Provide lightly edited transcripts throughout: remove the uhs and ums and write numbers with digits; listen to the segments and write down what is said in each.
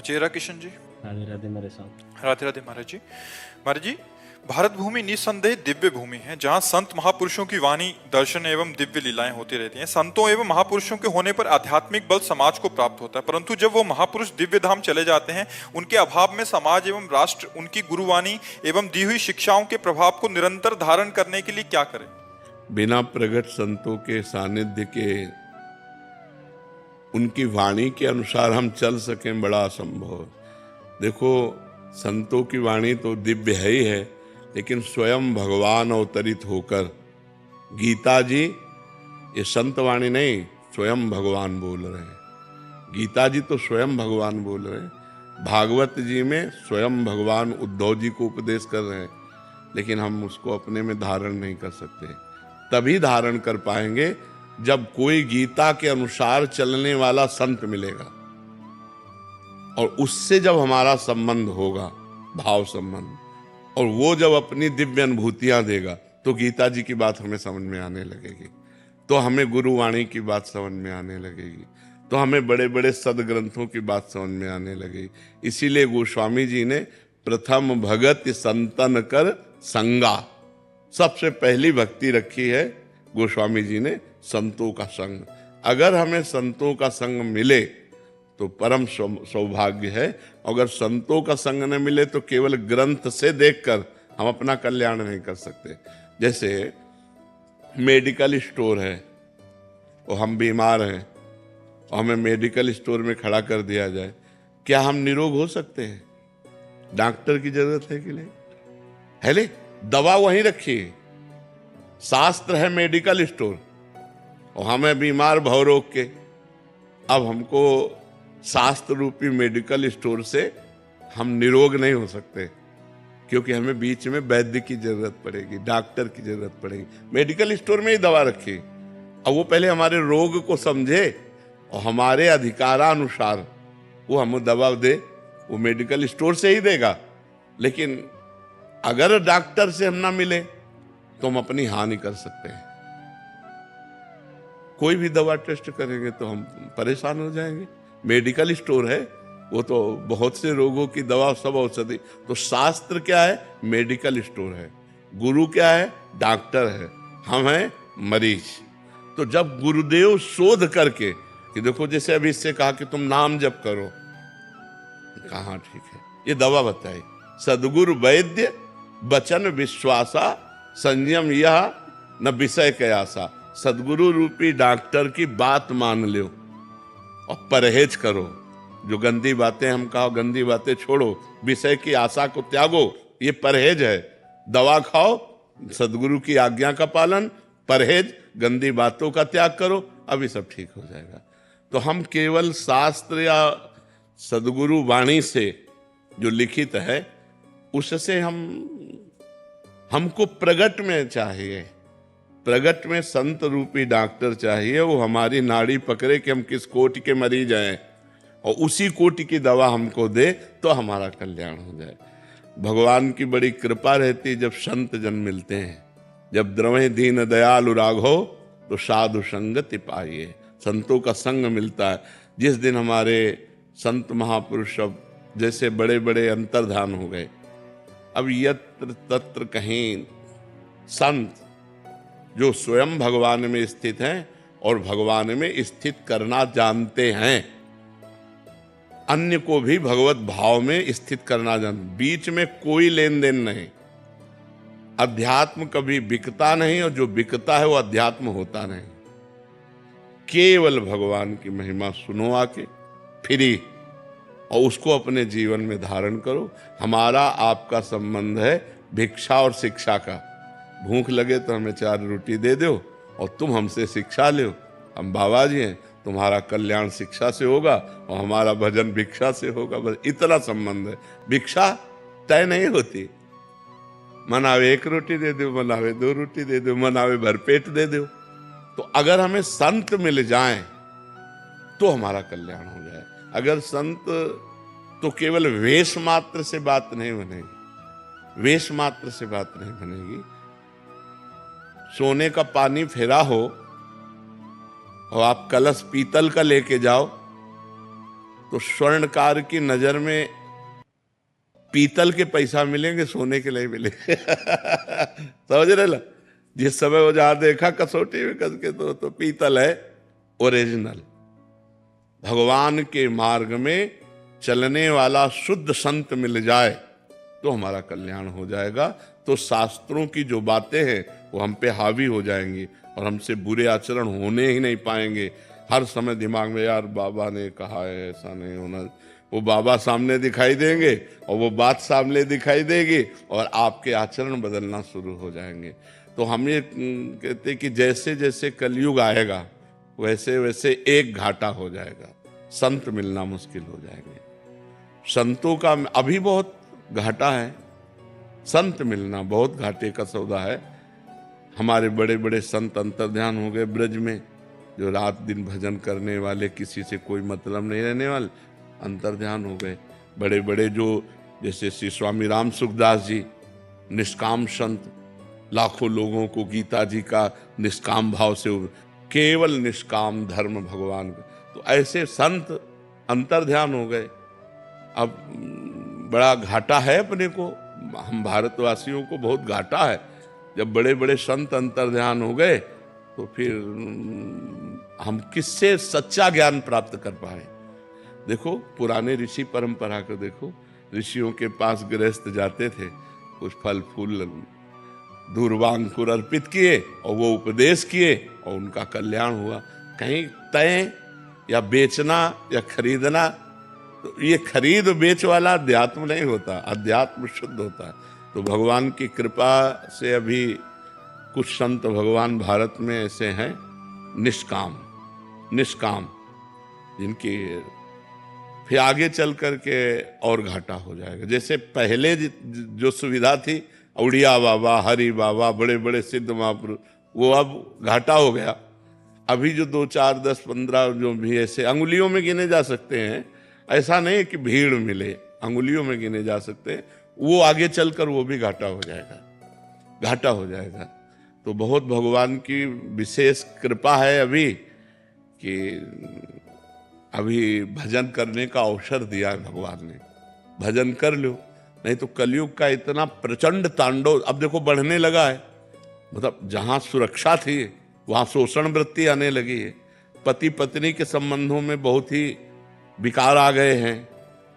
चेरा किशन जी। राधे राधे मेरे साथ। राधे राधे महाराज जी। महाराज जी, भारत भूमि निस्संदेह दिव्य भूमि है, जहाँ संत महापुरुषों की वाणी, दर्शन एवं दिव्य लीलाएं होती रहती हैं। संतों एवं महापुरुषों के होने पर आध्यात्मिक बल समाज को प्राप्त होता है, परंतु जब वो महापुरुष दिव्य धाम चले जाते हैं, उनके अभाव में समाज एवं राष्ट्र उनकी गुरुवाणी एवं दी हुई शिक्षाओं के प्रभाव को निरंतर धारण करने के लिए क्या करे? बिना प्रगट संतों के सानिध्य के, उनकी वाणी के अनुसार हम चल सकें, बड़ा असंभव है। देखो, संतों की वाणी तो दिव्य है ही है, लेकिन स्वयं भगवान अवतरित होकर, गीता जी ये संत वाणी नहीं, स्वयं भगवान बोल रहे हैं। गीता जी तो स्वयं भगवान बोल रहे हैं। भागवत जी में स्वयं भगवान उद्धव जी को उपदेश कर रहे हैं, लेकिन हम उसको अपने में धारण नहीं कर सकते। तभी धारण कर पाएंगे जब कोई गीता के अनुसार चलने वाला संत मिलेगा, और उससे जब हमारा संबंध होगा, भाव संबंध, और वो जब अपनी दिव्य अनुभूतियां देगा, तो गीता जी की बात हमें समझ में आने लगेगी, तो हमें गुरुवाणी की बात समझ में आने लगेगी, तो हमें बड़े बड़े सदग्रंथों की बात समझ में आने लगेगी। इसीलिए गोस्वामी जी ने प्रथम भगत संतन कर संगा, सबसे पहली भक्ति रखी है गोस्वामी जी ने, संतों का संग। अगर हमें संतों का संग मिले तो परम सौभाग्य है। अगर संतों का संग न मिले तो केवल ग्रंथ से देखकर हम अपना कल्याण नहीं कर सकते। जैसे मेडिकल स्टोर है, और हम बीमार हैं और हमें मेडिकल स्टोर में खड़ा कर दिया जाए, क्या हम निरोग हो सकते हैं? डॉक्टर की जरूरत है कि नहीं? है ले, दवा वहीं रखिए। शास्त्र है मेडिकल स्टोर, और हमें बीमार भव रोग के, अब हमको शास्त्र रूपी मेडिकल स्टोर से हम निरोग नहीं हो सकते, क्योंकि हमें बीच में वैद्य की जरूरत पड़ेगी, डॉक्टर की जरूरत पड़ेगी। मेडिकल स्टोर में ही दवा रखिए, अब वो पहले हमारे रोग को समझे और हमारे अधिकारानुसार वो हमें दवा दे। वो मेडिकल स्टोर से ही देगा, लेकिन अगर डॉक्टर से हम ना मिले तो हम अपनी हानि कर सकते हैं। कोई भी दवा टेस्ट करेंगे तो हम परेशान हो जाएंगे। मेडिकल स्टोर है, वो तो बहुत से रोगों की दवा, सब औषधि। तो शास्त्र क्या है? मेडिकल स्टोर है। गुरु क्या है? डॉक्टर है। हम हैं मरीज। तो जब गुरुदेव शोध करके कि देखो, जैसे अभी इससे कहा कि तुम नाम जप करो, कहा ठीक है, ये दवा बताई, सदगुरु वैद्य वचन विश्वासा, संयम यह न विषय कयासा। सदगुरु रूपी डॉक्टर की बात मान लो और परहेज करो। जो गंदी बातें हम कहो, गंदी बातें छोड़ो, विषय की आशा को त्यागो, ये परहेज है। दवा खाओ, सदगुरु की आज्ञा का पालन, परहेज, गंदी बातों का त्याग करो, अभी सब ठीक हो जाएगा। तो हम केवल शास्त्र या सदगुरु वाणी से जो लिखित है, उससे हमको प्रगट में चाहिए, प्रगट में संत रूपी डॉक्टर चाहिए। वो हमारी नाड़ी पकड़े कि हम किस कोटि के मरीज हैं, और उसी कोटि की दवा हमको दे, तो हमारा कल्याण हो जाए। भगवान की बड़ी कृपा रहती जब संत जन मिलते हैं। जब द्रवें दीन दयालु राघो, तो साधु संगति पाइए। संतों का संग मिलता है। जिस दिन हमारे संत महापुरुष सब जैसे बड़े बड़े अंतर्धान हो गए, अब यत्र तत्र कहीं संत जो स्वयं भगवान में स्थित हैं और भगवान में स्थित करना जानते हैं, अन्य को भी भगवत भाव में स्थित करना जानते, बीच में कोई लेन देन नहीं। अध्यात्म कभी बिकता नहीं, और जो बिकता है वो अध्यात्म होता नहीं। केवल भगवान की महिमा सुनो आके, फ्री, और उसको अपने जीवन में धारण करो। हमारा आपका संबंध है भिक्षा और शिक्षा का। भूख लगे तो हमें 4 रोटी दे दो, और तुम हमसे शिक्षा लो। हम बाबा जी हैं, तुम्हारा कल्याण शिक्षा से होगा और हमारा भजन भिक्षा से होगा। बस इतना संबंध है। भिक्षा तय नहीं होती। मनावे 1 रोटी दे दो, मनावे 2 रोटी दे दो, मनावे भरपेट दे दो। तो अगर हमें संत मिल जाएं तो हमारा कल्याण हो जाए। अगर संत तो केवल वेश मात्र से बात नहीं बनेगी, वेश मात्र से बात नहीं बनेगी। सोने का पानी फेरा हो और आप कलश पीतल का लेके जाओ, तो स्वर्णकार की नजर में पीतल के पैसा मिलेंगे, सोने के नहीं मिलेंगे। समझ रहे ना? जिस समय वो जहां देखा कसौटी में कस के तो पीतल है ओरिजिनल। भगवान के मार्ग में चलने वाला शुद्ध संत मिल जाए तो हमारा कल्याण हो जाएगा। तो शास्त्रों की जो बातें हैं वो हम पे हावी हो जाएंगी और हमसे बुरे आचरण होने ही नहीं पाएंगे। हर समय दिमाग में यार बाबा ने कहा है, ऐसा नहीं होना। वो बाबा सामने दिखाई देंगे और वो बात सामने दिखाई देगी और आपके आचरण बदलना शुरू हो जाएंगे। तो हम ये कहते कि जैसे जैसे कलयुग आएगा वैसे वैसे एक घाटा हो जाएगा, संत मिलना मुश्किल हो जाएंगे। संतों का अभी बहुत घाटा है, संत मिलना बहुत घाटे का सौदा है। हमारे बड़े बड़े संत अंतर्ध्यान हो गए ब्रज में, जो रात दिन भजन करने वाले, किसी से कोई मतलब नहीं रहने वाले, अंतर्ध्यान हो गए। बड़े बड़े जो जैसे श्री स्वामी राम सुखदास जी, निष्काम संत, लाखों लोगों को गीता जी का निष्काम भाव से, केवल निष्काम धर्म भगवान का, तो ऐसे संत अंतर्ध्यान हो गए। अब बड़ा घाटा है अपने को, हम भारतवासियों को बहुत घाटा है। जब बड़े बड़े संत अंतर्ध्यान हो गए तो फिर हम किससे सच्चा ज्ञान प्राप्त कर पाए? देखो पुराने ऋषि परंपरा को देखो, ऋषियों के पास गृहस्थ जाते थे, कुछ फल फूल दूर्वांकुर अर्पित किए और वो उपदेश किए और उनका कल्याण हुआ। कहीं तय या बेचना या खरीदना, तो ये खरीद बेच वाला अध्यात्म नहीं होता, अध्यात्म शुद्ध होता है। तो भगवान की कृपा से अभी कुछ संत भगवान भारत में ऐसे हैं निष्काम जिनकी फिर आगे चल करके और घाटा हो जाएगा। जैसे पहले जो सुविधा थी, उड़िया बाबा, हरि बाबा, बड़े बड़े सिद्ध महापुरुष, वो अब घाटा हो गया। अभी जो 2, 4, 10, 15 जो भी ऐसे अंगुलियों में गिने जा सकते हैं, ऐसा नहीं कि भीड़ मिले, अंगुलियों में गिने जा सकते हैं, वो आगे चलकर वो भी घाटा हो जाएगा। तो बहुत भगवान की विशेष कृपा है अभी कि अभी भजन करने का अवसर दिया है भगवान ने। भजन कर लो, नहीं तो कलयुग का इतना प्रचंड तांडव अब देखो बढ़ने लगा है। मतलब जहां सुरक्षा थी वहां शोषण वृत्ति आने लगी है। पति पत्नी के संबंधों में बहुत ही विकार आ गए हैं।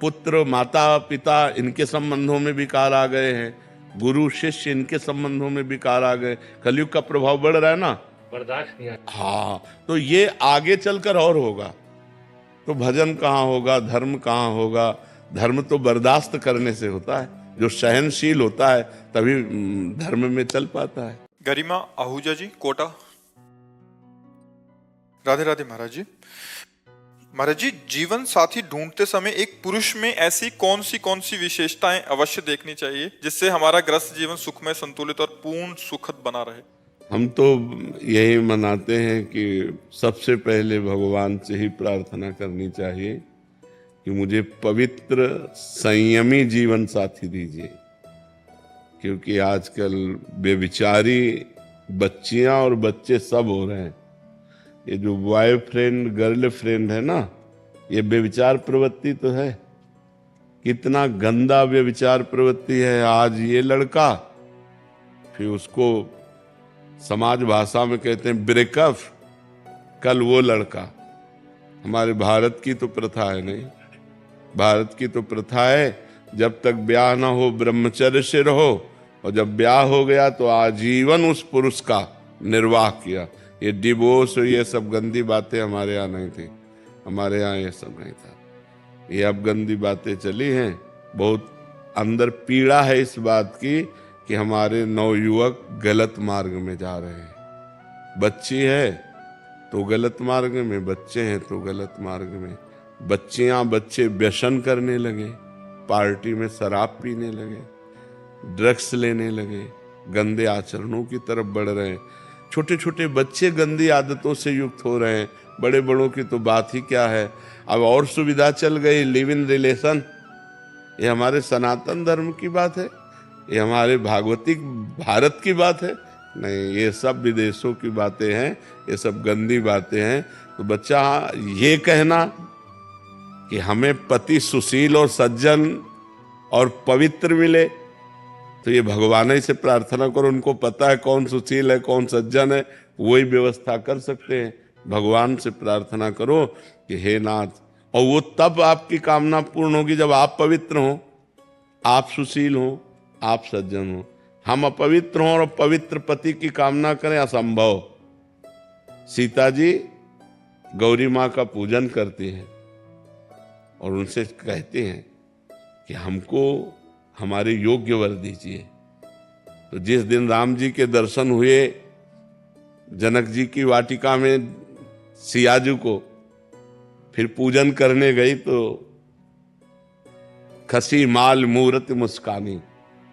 पुत्र माता पिता इनके संबंधों में विकार आ गए हैं। गुरु शिष्य इनके संबंधों में विकार आ गए। कलयुग का प्रभाव बढ़ रहा है ना, बर्दाश्त नहीं। हाँ, तो ये आगे चलकर और होगा। तो भजन कहाँ होगा, धर्म कहाँ होगा? धर्म तो बर्दाश्त करने से होता है, जो सहनशील होता है तभी धर्म में चल पाता है। गरिमा आहूजा जी, कोटा। राधे राधे महाराज जी। महाराज जी, जीवन साथी ढूंढते समय एक पुरुष में ऐसी कौन सी विशेषताएं अवश्य देखनी चाहिए जिससे हमारा ग्रस्त जीवन सुखमय, संतुलित और पूर्ण सुखद बना रहे? हम तो यही मनाते हैं कि सबसे पहले भगवान से ही प्रार्थना करनी चाहिए कि मुझे पवित्र संयमी जीवन साथी दीजिए। क्योंकि आजकल बेविचारी बच्चियां और बच्चे सब हो रहे हैं। ये जो बॉयफ्रेंड गर्लफ्रेंड है ना, ये बेविचार प्रवृत्ति तो है। कितना गंदा बेविचार प्रवृत्ति है। आज ये लड़का, फिर उसको समाज भाषा में कहते हैं ब्रेकअप, कल वो लड़का। हमारे भारत की तो प्रथा है नहीं, भारत की तो प्रथा है जब तक ब्याह ना हो ब्रह्मचर्य से रहो, और जब ब्याह हो गया तो आजीवन उस पुरुष का निर्वाह किया। ये डिवोर्स और ये सब गंदी बातें हमारे यहाँ नहीं थी, हमारे यहाँ ये सब नहीं था। ये अब गंदी बातें चली हैं। बहुत अंदर पीड़ा है इस बात की कि हमारे नवयुवक गलत मार्ग में जा रहे हैं। बच्ची है तो गलत मार्ग में, बच्चे हैं तो गलत मार्ग में। बच्चियां बच्चे व्यसन करने लगे, पार्टी में शराब पीने लगे, ड्रग्स लेने लगे, गंदे आचरणों की तरफ बढ़ रहे हैं। छोटे छोटे बच्चे गंदी आदतों से युक्त हो रहे हैं। बड़े बड़ों की तो बात ही क्या है। अब और सुविधा चल गई, लिव इन रिलेशन। ये हमारे सनातन धर्म की बात है, ये हमारे भागवतिक भारत की बात है? नहीं, ये सब विदेशों की बातें हैं, ये सब गंदी बातें हैं। तो बच्चा ये कहना कि हमें पति सुशील और सज्जन और पवित्र मिले, तो ये भगवान ही से प्रार्थना करो, उनको पता है कौन सुशील है कौन सज्जन है, वही व्यवस्था कर सकते हैं। भगवान से प्रार्थना करो कि हे नाथ, और वो तब आपकी कामना पूर्ण होगी जब आप पवित्र हो, आप सुशील हो, आप सज्जन हो। हम अपवित्र हों और पवित्र पति की कामना करें, असंभव। सीता जी गौरी माँ का पूजन करती हैं और उनसे कहते हैं कि हमको हमारे योग्य वर दीजिए। तो जिस दिन राम जी के दर्शन हुए जनक जी की वाटिका में सियाजू को, फिर पूजन करने गई तो खसी माल मूरत मुस्कानी,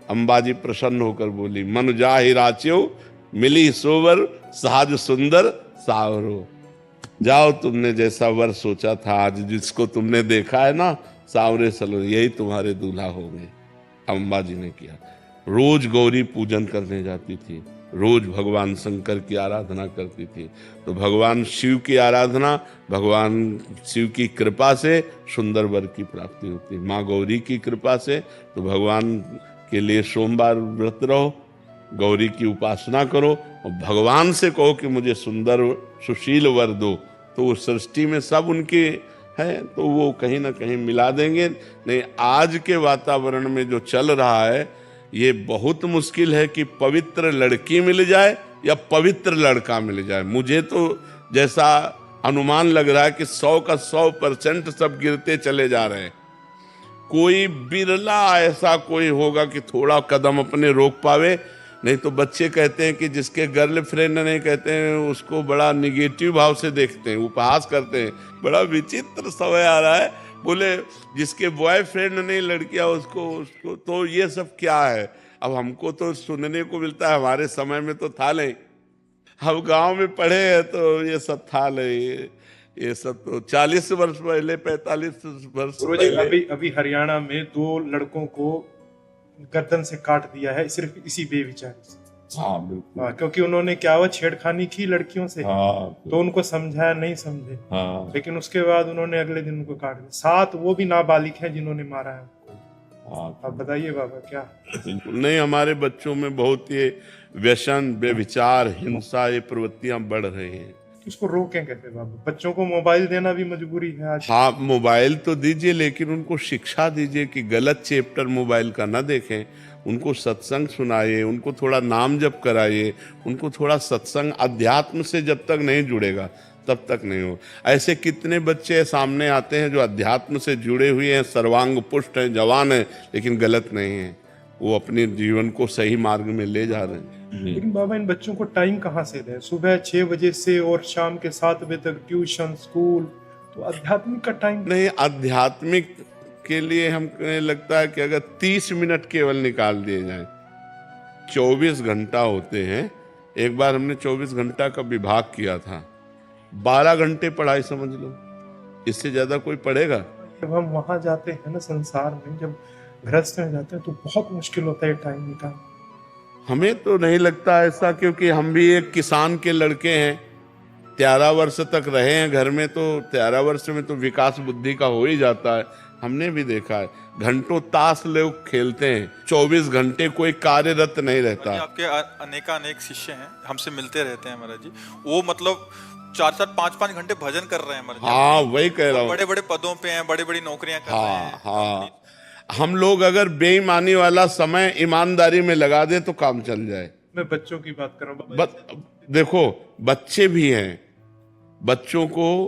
अंबाजी प्रसन्न होकर बोली, मन जाहि राच्यो मिली सोवर साज सुंदर सावरो। जाओ, तुमने जैसा वर सोचा था, आज जिसको तुमने देखा है ना सावरे सलो, यही तुम्हारे दूल्हा होंगे। अंबाजी ने किया। रोज गौरी पूजन करने जाती थी, रोज भगवान शंकर की आराधना करती थी। तो भगवान शिव की आराधना, भगवान शिव की कृपा से सुंदर वर की प्राप्ति होती है। माँ गौरी की कृपा से तो भगवान के लिए सोमवार व्रत रहो, गौरी की उपासना करो और भगवान से कहो कि मुझे सुंदर सुशील वर दो, तो उस सृष्टि में सब उनके हैं, तो वो कहीं ना कहीं मिला देंगे। नहीं, आज के वातावरण में जो चल रहा है, ये बहुत मुश्किल है कि पवित्र लड़की मिल जाए या पवित्र लड़का मिल जाए। मुझे तो जैसा अनुमान लग रहा है कि 100 का 100% सब गिरते चले जा रहे हैं। कोई बिरला ऐसा कोई होगा कि थोड़ा कदम अपने रोक पावे, नहीं तो बच्चे कहते हैं कि जिसके गर्लफ्रेंड नहीं, कहते हैं उसको बड़ा निगेटिव भाव से देखते हैं, उपहास करते हैं। बड़ा विचित्र समय आ रहा है, बोले जिसके बॉयफ्रेंड नहीं लड़कियां उसको तो ये सब क्या है। अब हमको तो सुनने को मिलता है, हमारे समय में तो था नहीं, हम गांव में पढ़े हैं तो ये सब था नहीं। ये सब तो 40 वर्ष पहले, 45 वर्ष पहले। अभी हरियाणा में 2 लड़कों को गर्दन से काट दिया है, सिर्फ इसी बेविचारी से। हाँ बिल्कुल। क्योंकि उन्होंने क्या हुआ, छेड़खानी की लड़कियों से। तो उनको समझाया, नहीं समझे। लेकिन उसके बाद उन्होंने अगले दिन उनको काट दिया। 7 वो भी नाबालिग हैं जिन्होंने मारा है उनको। अब बताइए बाबा क्या। नहीं, हमारे बच्चों में बहुत ये व्यसन, व्यभिचार, हिंसा, ये प्रवृत्तियां बढ़ रही हैं। इसको रोकें कैसे बाबा? बच्चों को मोबाइल देना भी मजबूरी है आज। हाँ, मोबाइल तो दीजिए, लेकिन उनको शिक्षा दीजिए कि गलत चैप्टर मोबाइल का ना देखें। उनको सत्संग सुनाइए, उनको थोड़ा नाम जप कराइए, उनको थोड़ा सत्संग, अध्यात्म से जब तक नहीं जुड़ेगा तब तक नहीं हो। ऐसे कितने बच्चे सामने आते हैं जो अध्यात्म से जुड़े हुए हैं, सर्वांग पुष्ट हैं, जवान हैं, लेकिन गलत नहीं है, वो अपने जीवन को सही मार्ग में ले जा रहे हैं। लेकिन बाबा इन बच्चों को टाइम कहाँ से दें? सुबह 6 बजे से और शाम के 7 बजे तक ट्यूशन, स्कूल, तो आध्यात्मिक का टाइम नहीं। आध्यात्मिक के लिए हमको लगता है कि अगर 30 मिनट केवल निकाल दिए जाएं, 24 घंटा होते हैं। एक बार हमने 24 घंटा का विभाग किया था, 12 घंटे पढ़ाई समझ लो, इससे ज्यादा कोई पढ़ेगा? जब हम वहां जाते हैं ना संसार में, जब गृहस्थ में जाते हैं तो बहुत मुश्किल होता है टाइम निकालना। हमें तो नहीं लगता ऐसा, क्योंकि हम भी एक किसान के लड़के हैं। 13 वर्ष तक रहे हैं घर में, तो 13 वर्ष में तो विकास बुद्धि का हो ही जाता है। हमने भी देखा है, घंटों ताश लोग खेलते हैं, 24 घंटे कोई कार्यरत नहीं रहता। आपके अनेक शिष्य हैं, हमसे मिलते रहते हैं महाराज जी, वो मतलब 4-4, 5-5 घंटे भजन कर रहे हैं महाराज। हाँ, वही कह रहा हूँ। बड़े बड़े पदों पे हैं, बड़ी बड़ी नौकरियां कर रहे हैं। हाँ, हम लोग अगर बेईमानी वाला समय ईमानदारी में लगा दे तो काम चल जाए। मैं बच्चों की बात कर रहा हूँ। देखो, बच्चे भी हैं, बच्चों को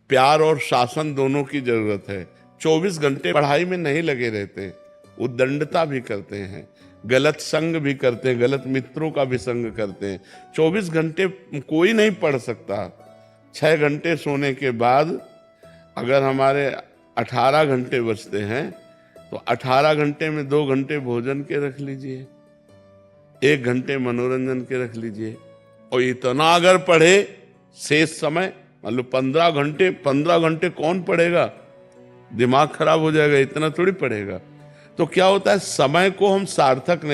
प्यार और शासन दोनों की जरूरत है। 24 घंटे पढ़ाई में नहीं लगे रहते, उद्दंडता भी करते हैं, गलत संग भी करते हैं, गलत मित्रों का भी संग करते हैं। 24 घंटे कोई नहीं पढ़ सकता। 6 घंटे सोने के बाद अगर हमारे 18 घंटे बचते हैं, तो 18 घंटे में 2 घंटे भोजन के रख लीजिए, 1 घंटे मनोरंजन के रख लीजिए, और इतना अगर पढ़े शेष समय, मतलब 15 घंटे कौन पढ़ेगा? दिमाग खराब हो जाएगा, इतना थोड़ी पढ़ेगा। तो क्या होता है, समय को हम सार्थक नहीं